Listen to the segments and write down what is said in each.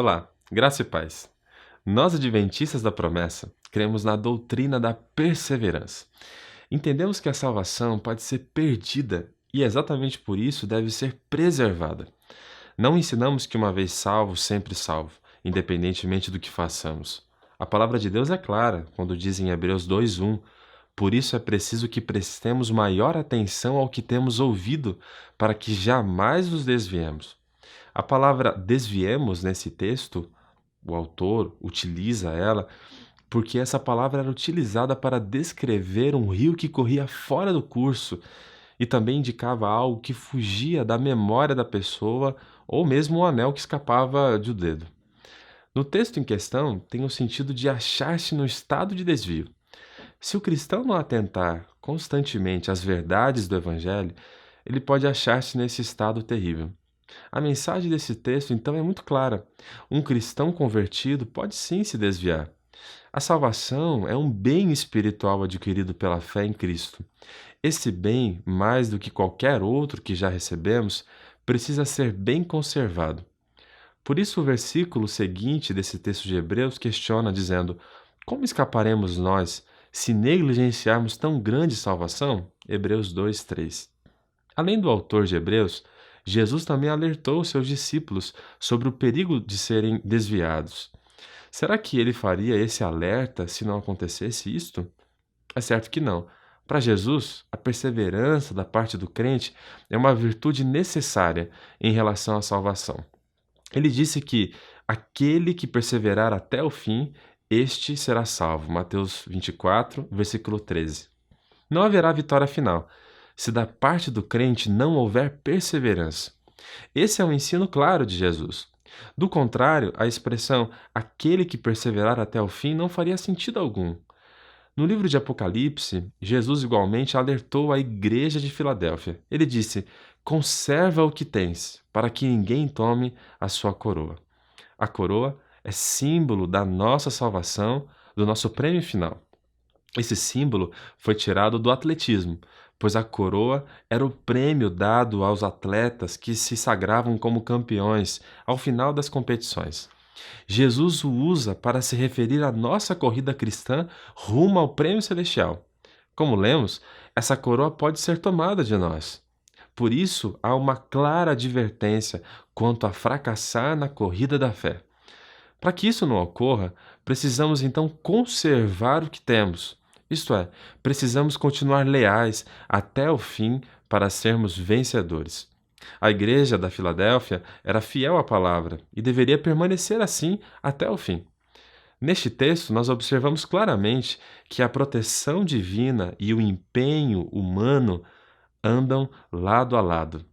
Olá, graça e paz. Nós, adventistas da promessa, cremos na doutrina da perseverança. Entendemos que a salvação pode ser perdida e, exatamente por isso, deve ser preservada. Não ensinamos que uma vez salvo, sempre salvo, independentemente do que façamos. A palavra de Deus é clara quando diz em Hebreus 2:1: por isso é preciso que prestemos maior atenção ao que temos ouvido, para que jamais nos desviemos. A palavra desviemos nesse texto, o autor utiliza ela porque essa palavra era utilizada para descrever um rio que corria fora do curso e também indicava algo que fugia da memória da pessoa ou mesmo um anel que escapava do dedo. No texto em questão, tem o sentido de achar-se no estado de desvio. Se o cristão não atentar constantemente às verdades do Evangelho, ele pode achar-se nesse estado terrível. A mensagem desse texto, então, é muito clara. Um cristão convertido pode sim se desviar. A salvação é um bem espiritual adquirido pela fé em Cristo. Esse bem, mais do que qualquer outro que já recebemos, precisa ser bem conservado. Por isso, o versículo seguinte desse texto de Hebreus questiona, dizendo: como escaparemos nós se negligenciarmos tão grande salvação? Hebreus 2:3. Além do autor de Hebreus, Jesus também alertou seus discípulos sobre o perigo de serem desviados. Será que ele faria esse alerta se não acontecesse isto? É certo que não. Para Jesus, a perseverança da parte do crente é uma virtude necessária em relação à salvação. Ele disse que aquele que perseverar até o fim, este será salvo. Mateus 24, versículo 13. Não haverá vitória final se da parte do crente não houver perseverança. Esse é um ensino claro de Jesus. Do contrário, a expressão aquele que perseverar até o fim não faria sentido algum. No livro de Apocalipse, Jesus igualmente alertou a igreja de Filadélfia. Ele disse: conserva o que tens, para que ninguém tome a sua coroa. A coroa é símbolo da nossa salvação, do nosso prêmio final. Esse símbolo foi tirado do atletismo, pois a coroa era o prêmio dado aos atletas que se sagravam como campeões ao final das competições. Jesus o usa para se referir à nossa corrida cristã rumo ao prêmio celestial. Como lemos, essa coroa pode ser tomada de nós. Por isso, há uma clara advertência quanto a fracassar na corrida da fé. Para que isso não ocorra, precisamos então conservar o que temos. Isto é, precisamos continuar leais até o fim para sermos vencedores. A igreja da Filadélfia era fiel à palavra e deveria permanecer assim até o fim. Neste texto, nós observamos claramente que a proteção divina e o empenho humano andam lado a lado.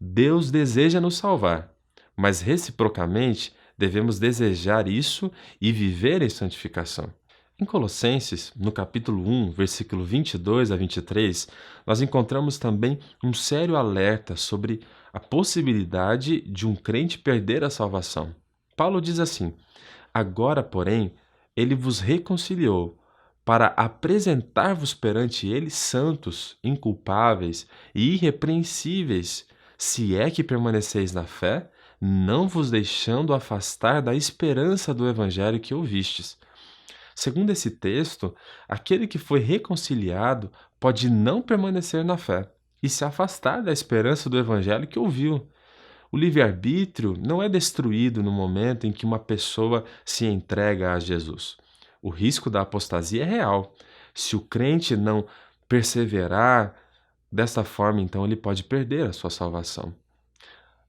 Deus deseja nos salvar, mas reciprocamente devemos desejar isso e viver em santificação. Em Colossenses, no capítulo 1, versículo 22 a 23, nós encontramos também um sério alerta sobre a possibilidade de um crente perder a salvação. Paulo diz assim: agora, porém, ele vos reconciliou para apresentar-vos perante ele santos, inculpáveis e irrepreensíveis, se é que permaneceis na fé, não vos deixando afastar da esperança do evangelho que ouvistes. Segundo esse texto, aquele que foi reconciliado pode não permanecer na fé e se afastar da esperança do evangelho que ouviu. O livre-arbítrio não é destruído no momento em que uma pessoa se entrega a Jesus. O risco da apostasia é real. Se o crente não perseverar desta forma, então ele pode perder a sua salvação.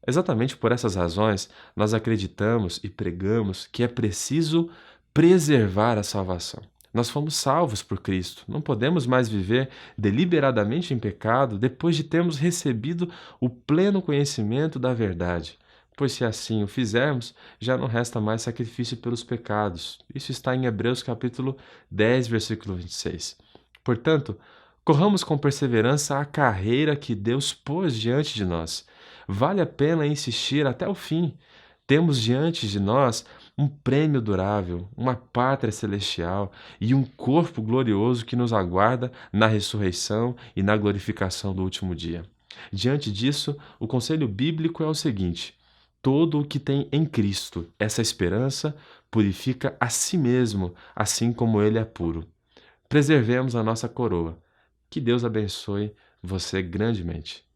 Exatamente por essas razões, nós acreditamos e pregamos que é preciso preservar a salvação. Nós fomos salvos por Cristo. Não podemos mais viver deliberadamente em pecado depois de termos recebido o pleno conhecimento da verdade. Pois se assim o fizermos, já não resta mais sacrifício pelos pecados. Isso está em Hebreus capítulo 10, versículo 26. Portanto, corramos com perseverança a carreira que Deus pôs diante de nós. Vale a pena insistir até o fim. Temos diante de nós um prêmio durável, uma pátria celestial e um corpo glorioso que nos aguarda na ressurreição e na glorificação do último dia. Diante disso, o conselho bíblico é o seguinte: todo o que tem em Cristo. Essa esperança purifica a si mesmo, assim como ele é puro. Preservemos a nossa coroa. Que Deus abençoe você grandemente.